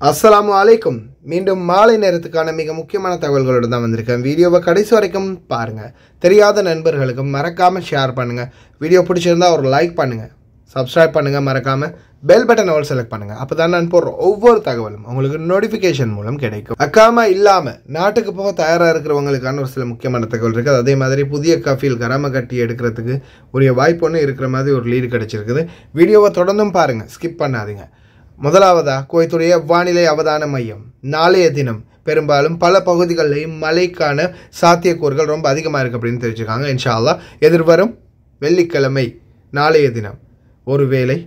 அஸ்ஸலாமு அலைக்கும். மீண்டும் மாலை நேரத்துக்கான மிக முக்கியமான தகவல்களோடு தான் வந்திருக்கேன். வீடியோவை கடைசி வரைக்கும் பாருங்கள். தெரியாத நண்பர்களுக்கு மறக்காமல் ஷேர் பண்ணுங்கள். வீடியோ பிடிச்சிருந்தா ஒரு லைக் பண்ணுங்கள், சப்ஸ்கிரைப் பண்ணுங்கள், மறக்காமல் பெல் பட்டன் ஆல் செலக்ட் பண்ணுங்கள். அப்போ தான் நான் போடுற ஒவ்வொரு தகவலும் உங்களுக்கு நோட்டிஃபிகேஷன் மூலம் கிடைக்கும். அக்காமா இல்லாமல் நாட்டுக்கு போக தயாராக இருக்கிறவங்களுக்கான ஒரு சில முக்கியமான தகவல் இருக்குது. அதே மாதிரி புதிய கஃபீல் கராம கட்டி எடுக்கிறதுக்கு உரிய வாய்ப்பு ஒன்று இருக்கிற மாதிரி ஒரு லீடு கிடச்சிருக்குது. வீடியோவை தொடர்ந்தும் பாருங்கள், ஸ்கிப் பண்ணாதீங்க. முதலாவதாக குவைத்துடைய வானிலை அவதான மையம் நாளைய தினம் பெரும்பாலும் பல பகுதிகளிலையும் மழைக்கான சாத்தியக்கூறுகள் ரொம்ப அதிகமாக இருக்குது அப்படின்னு தெரிவிச்சிருக்காங்க. இன்ஷா அல்லாஹ் எதிர்வரும் வெள்ளிக்கிழமை நாளைய தினம் ஒருவேளை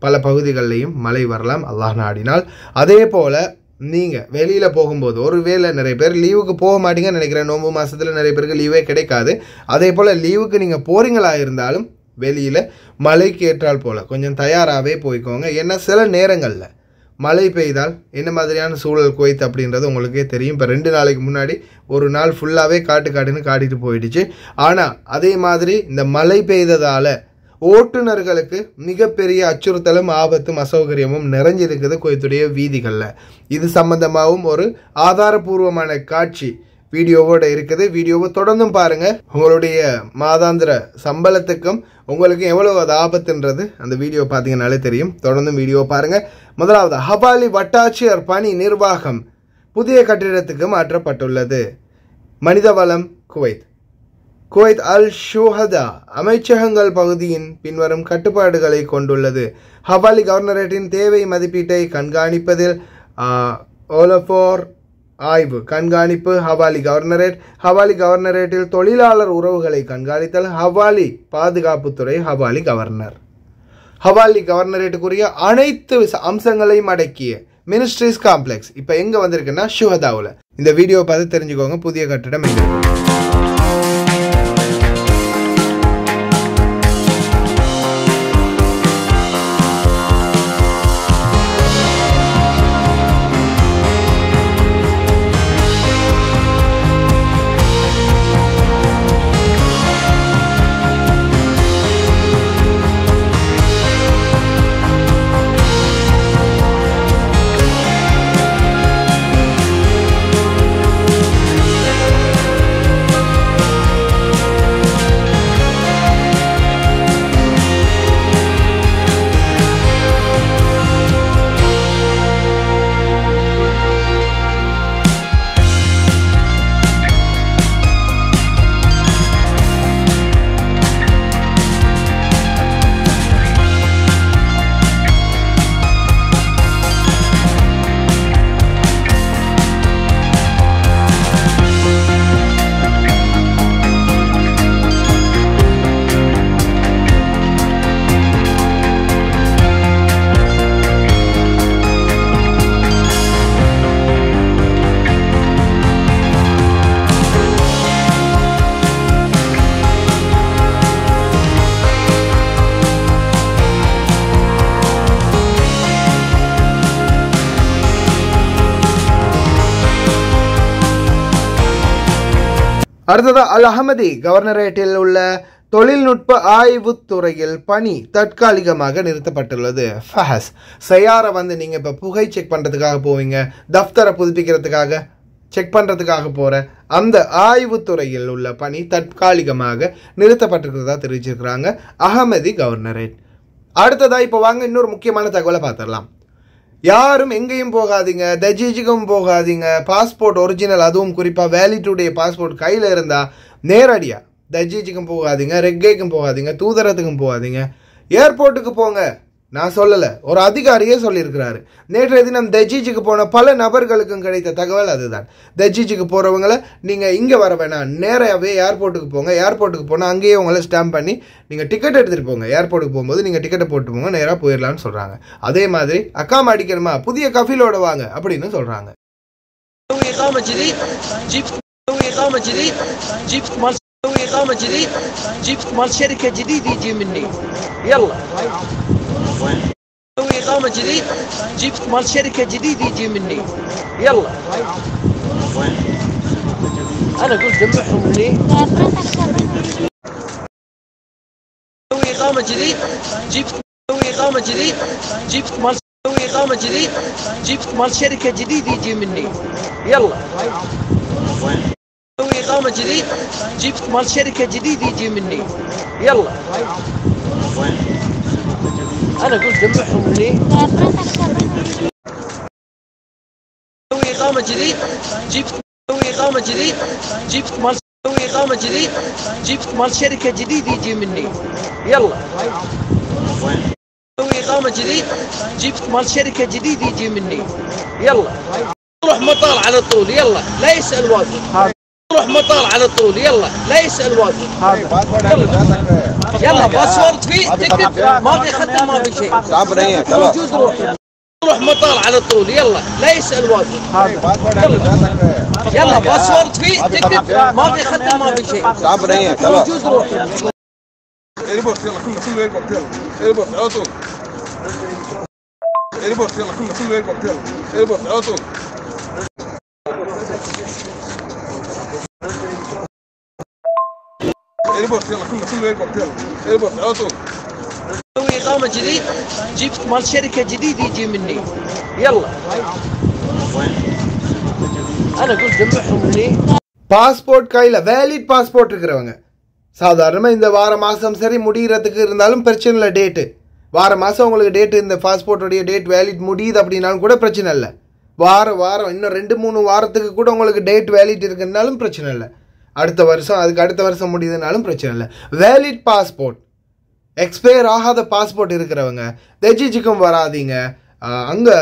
பல பகுதிகளிலையும் மழை வரலாம், அல்லாஹ் நாடினால். அதே போல் நீங்கள் வெளியில் போகும்போது ஒருவேளை நிறைய பேர் லீவுக்கு போக மாட்டீங்கன்னு நினைக்கிறேன். நோன்பு மாதத்தில் நிறைய பேருக்கு லீவே கிடைக்காது. அதே போல் லீவுக்கு நீங்கள் போகிறீங்களா இருந்தாலும் வெளியில் மழைக்கு ஏற்றால் போல் கொஞ்சம் தயாராகவே போய்க்கோங்க. ஏன்னா சில நேரங்களில் மழை பெய்தால் என்ன மாதிரியான சூழல் குவைத் அப்படின்றது உங்களுக்கே தெரியும். இப்போ 2 நாளைக்கு முன்னாடி ஒரு நாள் ஃபுல்லாகவே காட்டுன்னு காட்டிட்டு போயிடுச்சு. ஆனால் அதே மாதிரி இந்த மழை பெய்ததால் ஓட்டுநர்களுக்கு மிகப்பெரிய அச்சுறுத்தலும் ஆபத்தும் அசௌகரியமும் நிறைஞ்சிருக்குது குவைத்துடைய வீதிகளில். இது சம்பந்தமாகவும் ஒரு ஆதாரபூர்வமான காட்சி வீடியோவோடு இருக்குது. வீடியோவை தொடர்ந்தும் பாருங்கள். உங்களுடைய மாதாந்திர சம்பளத்துக்கும் உங்களுக்கு எவ்வளவு அது ஆபத்துன்றது அந்த வீடியோ பார்த்தீங்கன்னாலே தெரியும். தொடர்ந்தும் வீடியோ பாருங்கள். முதலாவது ஹவாலி வட்டாட்சியர் பணி நிர்வாகம் புதிய கட்டிடத்துக்கு மாற்றப்பட்டுள்ளது. மனிதவளம் குவைத் குவைத் அல் ஷுஹதா அமைச்சகங்கள் பகுதியின் பின்வரும் கட்டுப்பாடுகளை கொண்டுள்ளது. ஹவாலி கவர்னரேட்டின் தேவை மதிப்பீட்டை கண்காணிப்பதில் ஓலஃபோர் ஆய்வு கண்காணிப்பு. ஹவாலி கவர்னரேட்டில் தொழிலாளர் உறவுகளை கண்காணித்தல். ஹவாலி பாதுகாப்புத்துறை ஹவாலி கவர்னரேட்டுக்குரிய அனைத்து அம்சங்களையும் அடக்கிய மினிஸ்ட்ரிஸ் காம்ப்ளெக்ஸ் இப்போ எங்கே வந்திருக்குன்னா ஷுஹதாவில். இந்த வீடியோவை பார்த்து தெரிஞ்சுக்கோங்க புதிய கட்டிடம் எங்கே. அடுத்தது அல் அஹமதி கவர்னரேட்டில் உள்ள தொழில்நுட்ப ஆய்வுத்துறையில் பணி தற்காலிகமாக நிறுத்தப்பட்டுள்ளது. ஃபஹஸ் சையாரை நீங்கள் இப்போ புகை செக் பண்ணுறதுக்காக போவீங்க, தஃப்தரை புதுப்பிக்கிறதுக்காக செக் பண்ணுறதுக்காக போகிற அந்த ஆய்வுத்துறையில் உள்ள பணி தற்காலிகமாக நிறுத்தப்பட்டிருக்கிறதா தெரிவிச்சிருக்கிறாங்க அஹமதி கவர்னரேட். அடுத்ததாக இப்போ வாங்க இன்னொரு முக்கியமான தகவலை பார்த்துடலாம். யாரும் எங்கேயும் போகாதீங்க, தஜீஜுக்கும் போகாதீங்க. பாஸ்போர்ட் ஒரிஜினல், அதுவும் குறிப்பாக வேலிட்டுடைய பாஸ்போர்ட் கையில் இருந்தால் நேரடியாக தஜீஜுக்கும் போகாதீங்க, ரெக்கேக்கும் போகாதீங்க, தூதரத்துக்கும் போகாதீங்க, ஏர்போர்ட்டுக்கு போங்க. நான் சொல்லலை, ஒரு அதிகாரியே சொல்லியிருக்கிறாரு. நேற்றைய தினம் தஜீஜுக்கு போன பல நபர்களுக்கும் கிடைத்த தகவல் அதுதான். தஜீஜுக்கு போகிறவங்களை நீங்கள் இங்கே வர வேணாம், நேராகவே ஏர்போர்ட்டுக்கு போங்க. ஏர்போர்ட்டுக்கு போனால் அங்கேயே உங்களை ஸ்டாம்ப் பண்ணி நீங்கள் டிக்கெட் எடுத்துகிட்டு போங்க. ஏர்போர்ட்டுக்கு போகும்போது நீங்கள் டிக்கெட்டை போட்டு போங்க, நேராக போயிடலான்னு சொல்கிறாங்க. அதே மாதிரி அக்காம அடிக்கணுமா, புதிய கஃபீலோட வாங்க அப்படின்னு சொல்கிறாங்க. إقامة جديد جيب مال شركة جديد يجي مني يلا. أنا قلت جمعهم مني. إقامة جديد جيب إقامة جديد جيب مال مسوي إقامة جديد جيب مال شركة جديد يجي مني يلا مسوي إقامة جديد جيب مال شركة جديد يجي مني يلا أنا قلت جمعهم مني مسوي إقامة جديد جيب مسوي إقامة جديد جيب مال مسوي إقامة جديد جيب مال شركة جديد يجي مني يلا مسوي إقامة جديد جيب مال شركة جديد يجي مني يلا روح مطار على طول يلا لا يسأل واجد روح مطار على طول يلا لا يسأل واجد يلا باسورد فيه تكتب ما في خط ما في شيء موجود روح مطار على طول يلا لا يسأل واجد يلا باسورد فيه تكتب ما في خط ما في شيء موجود روح ايربورت يلا كله ايربورت يلا ايربورت على طول ايربورت يلا كله ايربورت يلا ايربورت على طول ايربورت يلا كله ايربورت يلا ايربورت على طول مسوي إقامة جديد جيب مال شركة جديد يجي مني يلا أنا قلت جمعهم مني பாஸ்போர்ட் கையில் வேலிட் பாஸ்போர்ட் இருக்கிறவங்க சாதாரணமாக இந்த வார மாதம் சரி முடிகிறதுக்கு இருந்தாலும் பிரச்சனை இல்லை. டேட்டு வார மாதம் உங்களுக்கு டேட்டு இந்த பாஸ்போர்ட்டுடைய டேட் வேலிட் முடியுது அப்படின்னாலும் கூட பிரச்சனை இல்லை. வாரம் இன்னும் 2-3 வாரத்துக்கு கூட உங்களுக்கு டேட் வேலிட் இருக்குன்னாலும் பிரச்சனை இல்லை. அடுத்த வருஷம் முடியுதுனாலும் பிரச்சனை இல்லை. வேலிட் பாஸ்போர்ட் எக்ஸ்பயர் ஆகாத பாஸ்போர்ட் இருக்கிறவங்க தெஜிஜிக்கும் வராதிங்க, அங்கே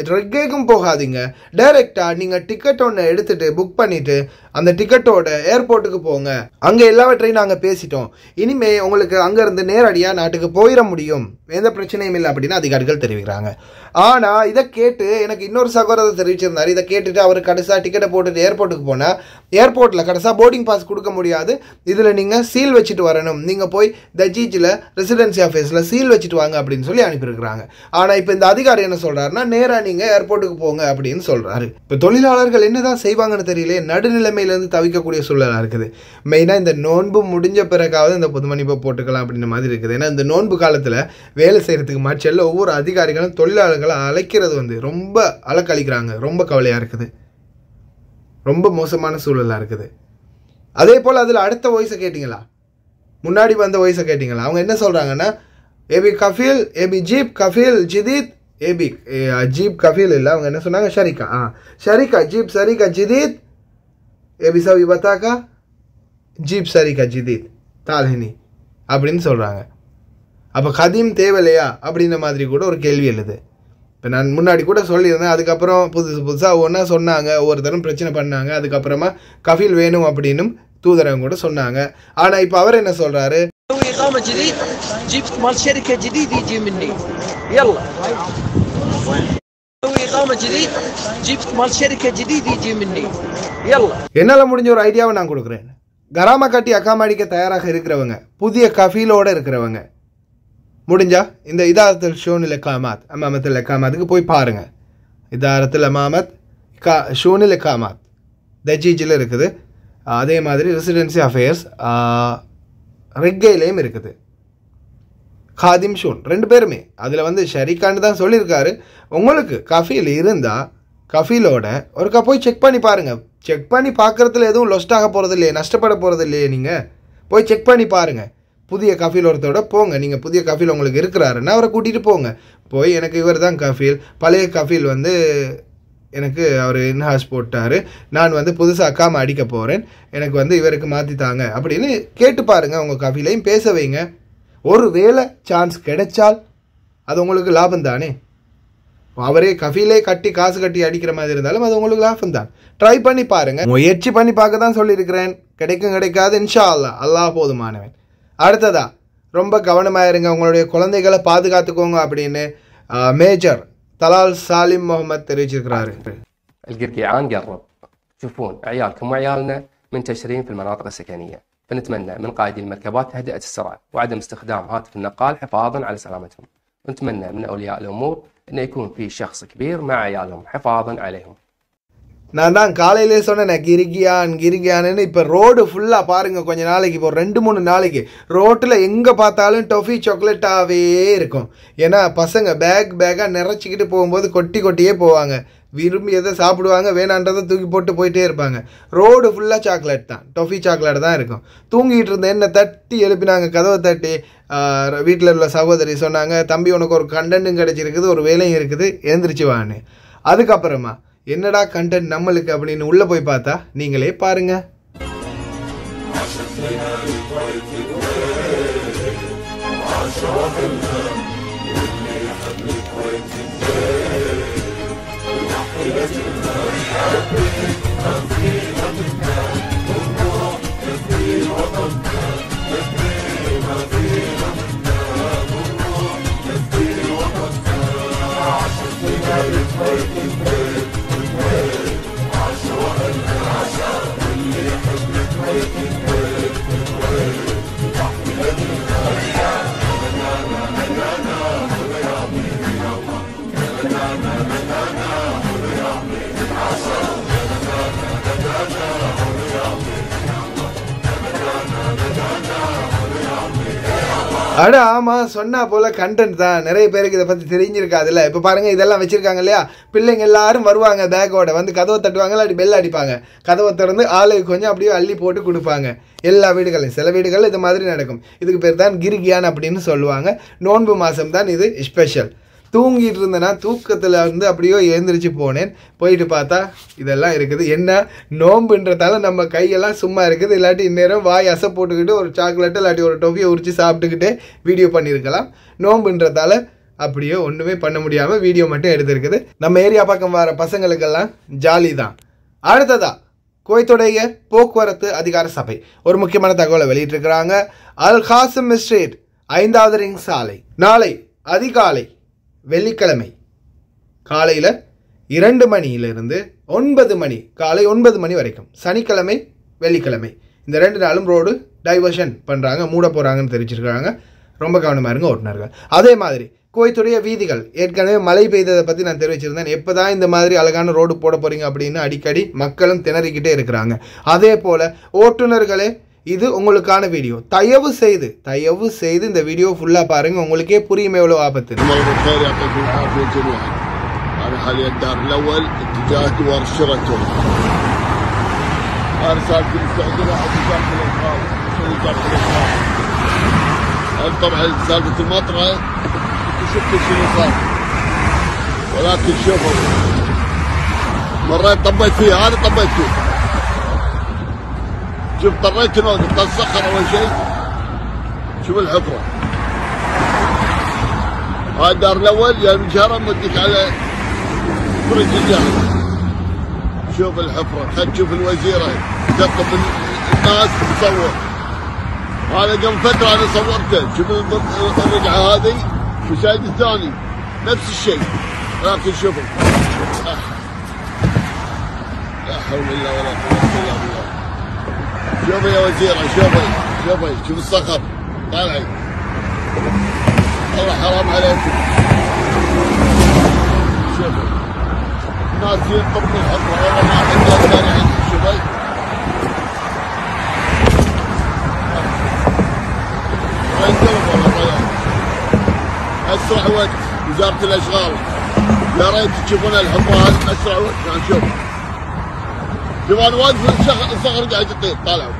ரெக்கேக்கும் போகாதீங்க. டைரெக்டாக நீங்கள் டிக்கெட் ஒன்று எடுத்துகிட்டு புக் பண்ணிவிட்டு அந்த டிக்கெட்டோட ஏர்போர்ட்டுக்கு போங்க. அங்கே எல்லாவற்றையும் நாங்கள் பேசிட்டோம், இனிமேல் உங்களுக்கு அங்கேருந்து நேரடியாக நாட்டுக்கு போயிட முடியும், எந்த பிரச்சனையும் இல்லை அப்படின்னு அதிகாரிகள் தெரிவிக்கிறாங்க. ஆனால் இதை கேட்டு எனக்கு இன்னொரு சகோதரர் தெரிவிச்சிருந்தார். இதை கேட்டுட்டு அவர் கடைசியாக டிக்கெட்டை போட்டுட்டு ஏர்போர்ட்டுக்கு போனால் ஏர்போர்ட்டில் கடைசியாக போர்டிங் பாஸ் கொடுக்க முடியாது, இதில் நீங்கள் சீல் வச்சுட்டு வரணும், நீங்கள் போய் தஜீஜில் ரெசிடென்சி ஆஃபீஸில் சீல் வச்சுட்டு வாங்க அப்படின்னு சொல்லி அனுப்பியிருக்கிறாங்க. ஆனால் இப்போ இந்த அதிகாரி என்ன சொல்கிறாருன்னா நேராக நீங்கள் ஏர்போர்ட்டுக்கு போங்க அப்படின்னு சொல்கிறாரு. இப்போ தொழிலாளர்கள் என்னதான் செய்வாங்கன்னு தெரியல, நடுநிலைமையிலேருந்து தவிக்கக்கூடிய சூழலாக இருக்குது. மெயினாக இந்த நோன்பு முடிஞ்ச பிறகாவது இந்த பொது மன்னிப்பை போட்டுக்கலாம் அப்படின்ற மாதிரி இருக்குது. ஏன்னா இந்த நோன்பு காலத்தில் வேலை செய்கிறதுக்கு மற்றெல்லாம் ஒவ்வொரு அதிகாரிகளும் தொழிலாளர்களை அழைக்கிறது ரொம்ப அலக்கழிக்கிறாங்க. ரொம்ப கவலையாக இருக்குது, ரொம்ப மோசமான சூழலாக இருக்குது. அதே போல் அதில் அடுத்த வயசை கேட்டிங்களா, முன்னாடி வந்த வயசை கேட்டிங்களா, அவங்க என்ன சொல்கிறாங்கன்னா ஏபி கஃபீல் ஏபி ஜீப் கஃபீல் ஜிதீத் ஏபி ஜீப் கஃபீல் இல்லை, அவங்க என்ன சொன்னாங்க ஷரிகா ஜீப் சரிகா ஜிதீத் ஏபி சவி பத்தாக்கா ஜீப் சரிகா ஜிதீத் தால்ஹினி அப்படின்னு சொல்கிறாங்க. அப்போ கதீம் தேவையில்லையா அப்படின்ற மாதிரி கூட ஒரு கேள்வி எழுது. இப்போ நான் முன்னாடி கூட சொல்லியிருந்தேன், அதுக்கப்புறம் புதுசாக ஒன்றா சொன்னாங்க, ஒவ்வொருத்தரும் பிரச்சனை பண்ணாங்க, அதுக்கப்புறமா கஃபீல் வேணும் அப்படின்னும் தூதரங்க கூட சொன்னாங்க. ஆனால் இப்போ அவர் என்ன சொல்கிறாரு, إقامة جديد جيب مال شركة جديد يجي مني يلا مسوي إقامة جديد جيب مال شركة جديد يجي مني يلا என்னால் முடிஞ்ச ஒரு ஐடியாவை நான் கொடுக்குறேன். கராமா கட்டி அக்காம அடிக்க தயாராக இருக்கிறவங்க, புதிய கஃபீலோடு இருக்கிறவங்க, முடிஞ்சா இந்த இதாரத்தில் ஷோனில் எக்காமாத் அமாமத்தில் எக்காமாத்துக்கு போய் பாருங்கள். இதாரத்தில் அமாமத் ஷோனில் எக்காமாத் தஜீஜில் இருக்குது. அதே மாதிரி ரெசிடென்சி அஃபேர்ஸ் ரெக்கையிலையும் இருக்குது. காதிம் ஷூன் 2 பேருமே அதில் ஷரிகான்னு தான் சொல்லியிருக்காரு. உங்களுக்கு கஃபீல் இருந்தால் கஃபீலோட ஒருக்கா போய் செக் பண்ணி பாருங்கள். செக் பண்ணி பார்க்குறதுல எதுவும் லொஸ்டாக போகிறது இல்லையே, நஷ்டப்பட போகிறது இல்லையே, நீங்கள் போய் செக் பண்ணி பாருங்கள். புதிய கஃபீல் ஒருத்தோட போங்க, நீங்கள் புதிய கஃபீல் உங்களுக்கு இருக்கிறாருன்னா அவரை கூட்டிகிட்டு போங்க. போய் எனக்கு இவர் தான் கஃபீல், பழைய கஃபீல் எனக்கு அவர் இன்ஹாஸ் போட்டார், நான் புதுசாக அக்காம அடிக்க போகிறேன், எனக்கு இவருக்கு மாற்றித்தாங்க அப்படின்னு கேட்டு பாருங்கள். உங்கள் கஃபீலையும் பேச வைங்க. ஒரு வேளை சான்ஸ் கிடைச்சால் அது உங்களுக்கு லாபம் தானே. அவரே கஃபீலே கட்டி காசு கட்டி அடிக்கிற மாதிரி இருந்தாலும் அது உங்களுக்கு லாபம் தான். ட்ரை பண்ணி பாருங்கள், முயற்சி பண்ணி பார்க்க தான் சொல்லியிருக்கிறேன். கிடைக்கும் கிடைக்காது இன்ஷா அல்லாஹ், அல்லாஹ் போதுமானவன். அடுத்ததா ரொம்ப கவனமாக இருங்க, உங்களுடைய குழந்தைகளை பாதுகாத்துக்கோங்க அப்படின்னு மேஜர் طلال سالم محمد தெரிவிச்சிருக்கிறாரு. القرقيعان قرب، تشوفون عيالكم وعيالنا منتشرين في المناطق السكنية، فنتمنى من قائدي المركبات تهدئة السرعة وعدم استخدام هاتف النقال حفاظا على سلامتهم، ونتمنى من أولياء الأمور أن يكون في شخص كبير مع عيالهم حفاظا عليهم. நான் தான் காலையிலே சொன்னேன் கிரிகியான்னு. இப்போ ரோடு ஃபுல்லாக பாருங்கள், கொஞ்சம் நாளைக்கு இப்போ 2-3 நாளைக்கு ரோட்டில் எங்கே பார்த்தாலும் டொஃபி சாக்லேட்டாகவே இருக்கும். ஏன்னா பசங்க பேக்காக நிறைச்சிக்கிட்டு போகும்போது கொட்டியே போவாங்க. விரும்பி எதை சாப்பிடுவாங்க, வேணான்றதை தூக்கி போட்டு போயிட்டே இருப்பாங்க. ரோடு ஃபுல்லாக சாக்லேட் தான், டொஃபி சாக்லேட் தான் இருக்கும். தூங்கிட்டு இருந்த என்ன தட்டி எழுப்பினாங்க, கதவை தட்டி. வீட்டில் உள்ள சகோதரி சொன்னாங்க, தம்பி உனக்கு ஒரு கண்டென்ட்டும் கிடச்சிருக்குது, ஒரு வேலையும் இருக்குது, எழுந்திரிச்சு வான்னு. அதுக்கப்புறமா என்னடா கண்டென்ட் நம்மளுக்கு அப்படின்னு உள்ள போய் பார்த்தா நீங்களே பாருங்க. அட ஆமாம், சொன்னா போல் கண்டென்ட் தான். நிறைய பேருக்கு இதை பற்றி தெரிஞ்சிருக்காதுல்ல. இப்போ பாருங்கள், இதெல்லாம் வச்சுருக்காங்க இல்லையா, பிள்ளைங்க எல்லாரும் வருவாங்க பேக்கோட, வந்து கதவை தட்டுவாங்க, இல்லாட்டி பெல் அடிப்பாங்க. கதவை திறந்து ஆளுக்கு கொஞ்சம் அப்படியே அள்ளி போட்டு கொடுப்பாங்க. எல்லா வீடுகளையும், சில வீடுகள் இது மாதிரி நடக்கும். இதுக்கு பேர் தான் கிரிகியான் அப்படின்னு சொல்லுவாங்க. நோன்பு மாதம் தான் இது ஸ்பெஷல். தூங்கிட்டு இருந்தேன்னா தூக்கத்தில் வந்து அப்படியோ எழுந்திரிச்சு போனேன். போயிட்டு பார்த்தா இதெல்லாம் இருக்குது. என்ன நோம்புன்றதால நம்ம கையெல்லாம் சும்மா இருக்குது, இல்லாட்டி இந்நேரம் வாய் அசை போட்டுக்கிட்டு ஒரு சாக்லேட்டு இல்லாட்டி ஒரு டொஃபியை உரிச்சு சாப்பிட்டுக்கிட்டே வீடியோ பண்ணியிருக்கலாம். நோம்புன்றதால அப்படியே ஒன்றுமே பண்ண முடியாமல் வீடியோ மட்டும் எடுத்திருக்குது. நம்ம ஏரியா பக்கம் வர பசங்களுக்கெல்லாம் ஜாலி தான். அடுத்ததா குவைத்துடைய போக்குவரத்து அதிகார சபை ஒரு முக்கியமான தகவலை வெளியிட்டிருக்கிறாங்க. அல் காசிம் ஸ்ட்ரீட் 5வது ரிங் சாலை நாளை அதிகாலை வெள்ளிக்கிழமை காலையில் 2 மணியிலிருந்து 9 மணி, காலை 9 மணி வரைக்கும், சனிக்கிழமை வெள்ளிக்கிழமை இந்த 2 நாளும் ரோடு டைவர்ஷன் பண்ணுறாங்க, மூட போகிறாங்கன்னு தெரிவிச்சிருக்கிறாங்க. ரொம்ப கவனமாக இருங்க ஓட்டுநர்கள். அதே மாதிரி குவைத்துடைய வீதிகள், ஏற்கனவே மழை பெய்ததை பற்றி நான் தெரிவிச்சிருந்தேன். எப்போ தான் இந்த மாதிரி அழகான ரோடு போட போகிறீங்க அப்படின்னு அடிக்கடி மக்களும் திணறிக்கிட்டே இருக்கிறாங்க. அதே போல் ஓட்டுநர்களே, இது உங்களுக்கான வீடியோ. தயவு செய்து இந்த வீடியோ ஃபுல்லாக பாருங்கள், உங்களுக்கே புரியுமே எவ்வளோ ஆபத்து. أنا حاليا الدار الأول اتجاه دوار الشرطة. أنا ساكن السعودية واحد يسافر الأطفال. شو يسافر الأطفال؟ أنا طبعا سالفة المطرة شفت شنو صار. ولكن شوفوا مرات طبيت فيه، أنا طبيت فيه. شوف اضطريت نوقف الصخر أول شيء. شوف الحفرة. هاي الدار الأول يا المجهرة موديك على برج الجهل. شوف الحفرة، خل تشوف الوزيرة تقف الناس تصور. هذا قبل فترة أنا صورته. شوف الرقعة هذه وسايد الثاني نفس الشيء، لكن شوفوا لا حول الله ولا قوة إلا بالله. شوفي يا وزيرة، شوفي شوف الصخر طالعين. والله حرام عليكم. شوفوا الناس ينطب من الحفرة، والله ما عندها ثاني عندي. شوفي وين قلب والله طيب. اسرع وقت وزارة الاشغال، يا ريت تشوفون الحفرة هذه اسرع وقت. يعني شوف انا واقف الصخر قاعد يطير طالعوا.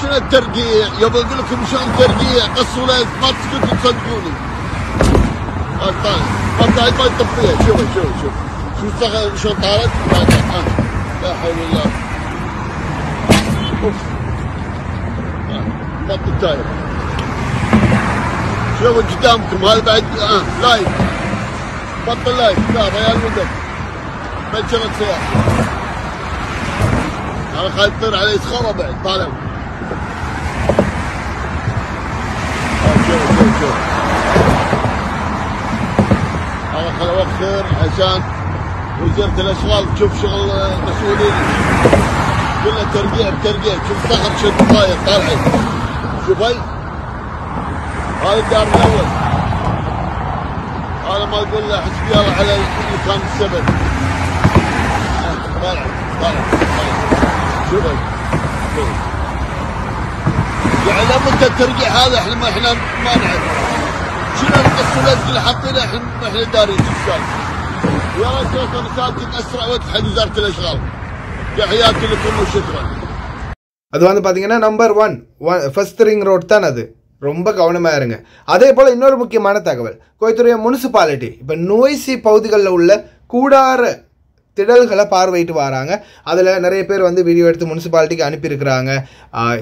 شنو الترقيع؟ يبغى اقول لكم شلون ترقيع، قصوا له ما تسكتوا تصدقوني. طالع ما قاعد ما يطفيها. شوف الصخر شلون طارت. لا حول الله. اوف بط التاير. شوفوا قدامكم هذا بعد لايف. بط اللايف. لا ريال مدن مجرد سيارة. انا خايف يطير علي صخرة بعد. طالعوا شوف انا خل اوخر عشان وزارة الاشغال تشوف شغل مسؤولين. كله ترقيع. شوف صخر شد طاير طالعين. شوفي هاي الدار الاول هذا ما يقول له حسبي الله على اللي كان السبب. طالع شوف يعني لما انت ترجع هذا احنا ما نعرف شنو القصه اللي حاطينها احنا دارين السالفه. يا ريت توصل رسالتك اسرع وقت حق وزاره الاشغال. تحياتي لكم وشكرا. அது வந்து பார்த்தீங்கன்னா நம்பர் 1 ஃபர்ஸ்ட் ரிங் ரோட் தான் அது. ரொம்ப கவனமாக இருங்க. அதே போல் இன்னொரு முக்கியமான தகவல், கோயத்துறை முனிசிபாலிட்டி இப்போ நோய்சி பகுதிகளில் உள்ள கூடார திடல்களை பார்வையிட்டு வராங்க. அதில் நிறைய பேர் வந்து வீடியோ எடுத்து முனிசிபாலிட்டிக்கு அனுப்பியிருக்கிறாங்க.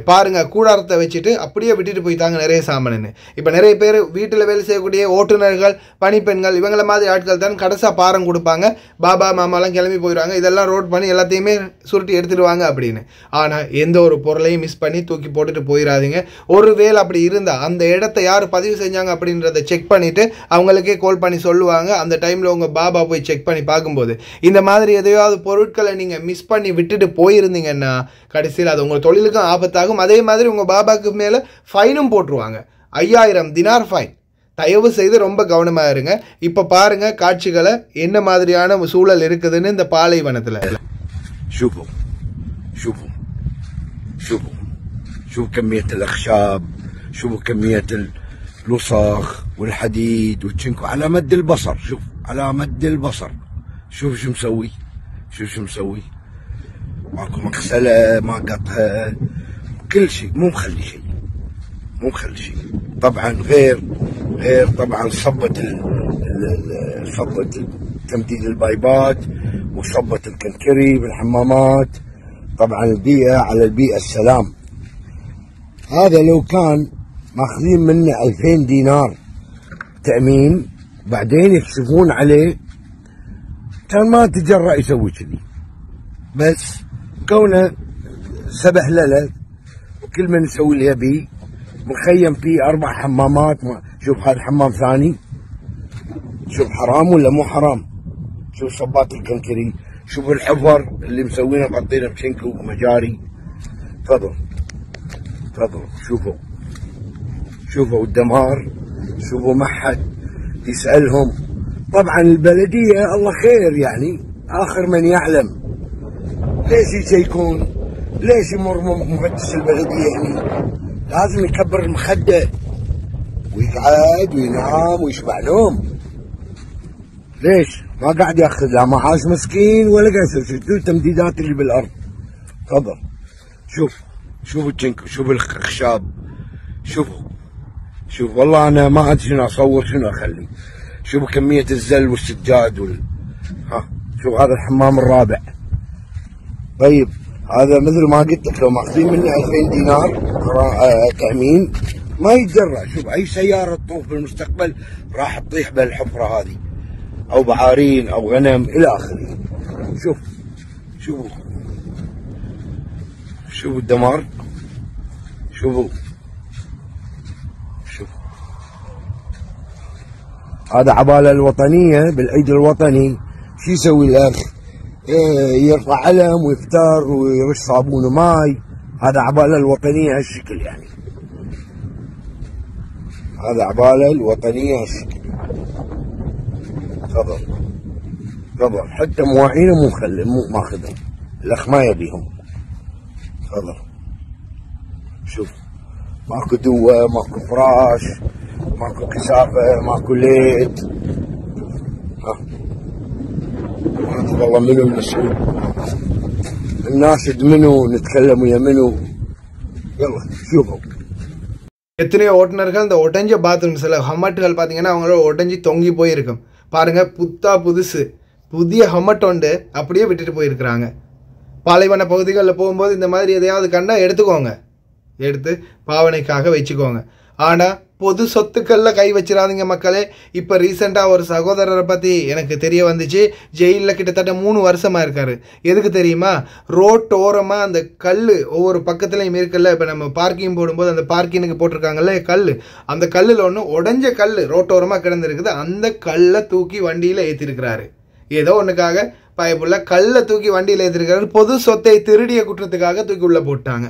பாருங்கள், கூடாரத்தை வச்சுட்டு அப்படியே விட்டுட்டு போய்த்தாங்க நிறைய சாமானு. இப்போ நிறைய பேர் வீட்டில் வேலை செய்யக்கூடிய ஓட்டுநர்கள், பணிப்பெண்கள், இவங்கள மாதிரி ஆட்கள் தான் கடைசியாக பாரம் கொடுப்பாங்க. பாபா மாமாலாம் கிளம்பி போயிடுவாங்க, இதெல்லாம் ரோட் பண்ணி எல்லாத்தையுமே சுருட்டி எடுத்துடுவாங்க அப்படின்னு. ஆனால் எந்த ஒரு பொருளையும் மிஸ் பண்ணி தூக்கி போட்டுட்டு போயிடாதீங்க. ஒருவேளை அப்படி இருந்தால் அந்த இடத்த யார் பதிவு செஞ்சாங்க அப்படின்றத செக் பண்ணிவிட்டு அவங்களுக்கே கால் பண்ணி சொல்லுவாங்க. அந்த டைமில் உங்கள் பாபா போய் செக் பண்ணி பார்க்கும்போது இந்த மாதிரி எதையாவது பொருட்களை நீங்க மிஸ் பண்ணி விட்டுட்டு போயிருந்தீங்கன்னா கடைசியில் அது உங்க தொழிலுக்கும் ஆபத்தாகும். அதே மாதிரி உங்க பாபாக்கு மேல ஃபைனும் போட்டுருவாங்க. 5000 தினார் ஃபைன். தயவு செய்து ரொம்ப கவனமா இருங்க. இப்ப பாருங்க காட்சிகளை என்ன மாதிரியான சூழல் இருக்குதுன்னு இந்த பாலைவனத்துல. شوفوا كمية الأخشاب، شوفوا كمية الوسخ والحديد والتشنكو على مد البصر. شوف على مد البصر. شوف شو مسوي. ماكو مغسله، ما قطها، كل شيء، مو مخلي شيء. طبعا غير طبعا صبت تمديد البايبات وصبت الكنكري بالحمامات. طبعا البيئه على البيئه السلام. هذا لو كان ماخذين منه 2000 دينار تأمين بعدين يكشفون عليه كان ما تجرأ يسوي كذي. بس كونه سبح لله وكل من يسوي اللي يبيه. مخيم فيه 4 حمامات. شوف هذا حمام ثاني. شوف حرام ولا مو حرام. شوف صبات الكنكري. شوف الحفر اللي مسوينه مغطينه بشنكو ومجاري. تفضل شوفوا الدمار. شوفوا ما حد يسألهم. طبعا البلدية الله خير يعني آخر من يعلم. ليش يشيكون؟ ليش يمر مفتش البلدية هنا؟ لازم يكبر المخدة ويقعد وينام ويشبع نوم. ليش؟ ما قاعد ياخذ لا معاش مسكين ولا قاعد يسوي شو التمديدات اللي بالأرض. تفضل شوفوا التشنكو، شوفوا الخشاب، شوف والله أنا ما أدري شنو أصور شنو أخلي. شوفوا كمية الزل والسجاد شوف هذا الحمام الرابع. طيب هذا مثل ما قلت لك لو ماخذين منه 2000 دينار تأمين ما يتجرأ. شوف أي سيارة تطوف بالمستقبل راح تطيح بالحفرة هذه أو بعارين أو غنم إلى آخره. شوفوا الدمار. شوفوا هذا عبالة الوطنية بالعيد الوطني. شو يسوي الأخ؟ يرفع علم ويفتر ويرش صابون وماي. هذا عبالة الوطنية هالشكل يعني. هذا عبالة الوطنية هالشكل. تفضل حتى مواعينه مو ماخذهم. الأخ ما يبيهم. تفضل شوف ماكو دوة، ماكو فراش، ماكو كثافة، ماكو ليت. والله منو المسؤول؟ الناشد منو؟ نتكلم ويا منو؟ يلا شوفوا. எத்தனையோ ஓட்டுநர்கள் இந்த ஒட்டஞ்ச பாத்ரூம் சில ஹம்மட்டுகள் பார்த்தீங்கன்னா அவங்களோட ஒட்டஞ்சி தொங்கி போயிருக்கும். பாருங்கள், புதிய ஹம்மட் ஒன்று அப்படியே விட்டுட்டு போயிருக்கிறாங்க. பாலைவன பகுதிகளில் போகும்போது இந்த மாதிரி எதையாவது கண்டா எடுத்துக்கோங்க, எடுத்து பாவனைக்காக வச்சுக்கோங்க. ஆனால் பொது சொத்துக்களில் கை வச்சிடாதீங்க மக்களே. இப்போ ரீசெண்டாக ஒரு சகோதரரை பற்றி எனக்கு தெரிய வந்துச்சு. ஜெயிலில் கிட்டத்தட்ட 3 வருஷமாக இருக்கார். எதுக்கு தெரியுமா? ரோட்டோரமாக அந்த கல் ஒவ்வொரு பக்கத்துலையும் இருக்குல்ல. இப்போ நம்ம பார்க்கிங் போடும்போது அந்த பார்க்கிங்க்கு போட்டிருக்காங்கல்ல கல், அந்த கல்லில் ஒன்று உடஞ்ச கல் ரோட்டோரமாக கிடந்திருக்குது. அந்த கல்லை தூக்கி வண்டியில் ஏற்றிருக்கிறாரு. ஏதோ ஒன்றுக்காக பயப்புள்ள கல்லை தூக்கி வண்டியில் ஏற்றிருக்கிறாரு. பொது சொத்தை திருடிய குற்றத்துக்காக தூக்கி உள்ளே போட்டாங்க.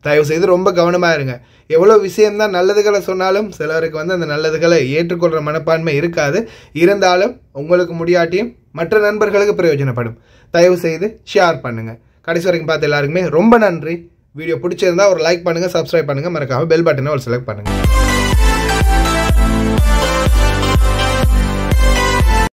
தயவு செய்து ரொம்ப கவனமாக இருங்க. எவ்வளோ விஷயம்தான் நல்லதுகளை சொன்னாலும் சிலருக்கு வந்து அந்த நல்லதுகளை ஏற்றுக்கொள்கிற மனப்பான்மை இருக்காது. இருந்தாலும் உங்களுக்கு முடியாட்டியும் மற்ற நண்பர்களுக்கு பிரயோஜனப்படும். தயவு செய்து ஷேர் பண்ணுங்கள். கடைசி வரைக்கும் பார்த்து எல்லாருக்குமே ரொம்ப நன்றி. வீடியோ பிடிச்சிருந்தா ஒரு லைக் பண்ணுங்கள், சப்ஸ்கிரைப் பண்ணுங்கள், மறக்காமல் பெல் பட்டனை ஒரு செலக்ட் பண்ணுங்கள்.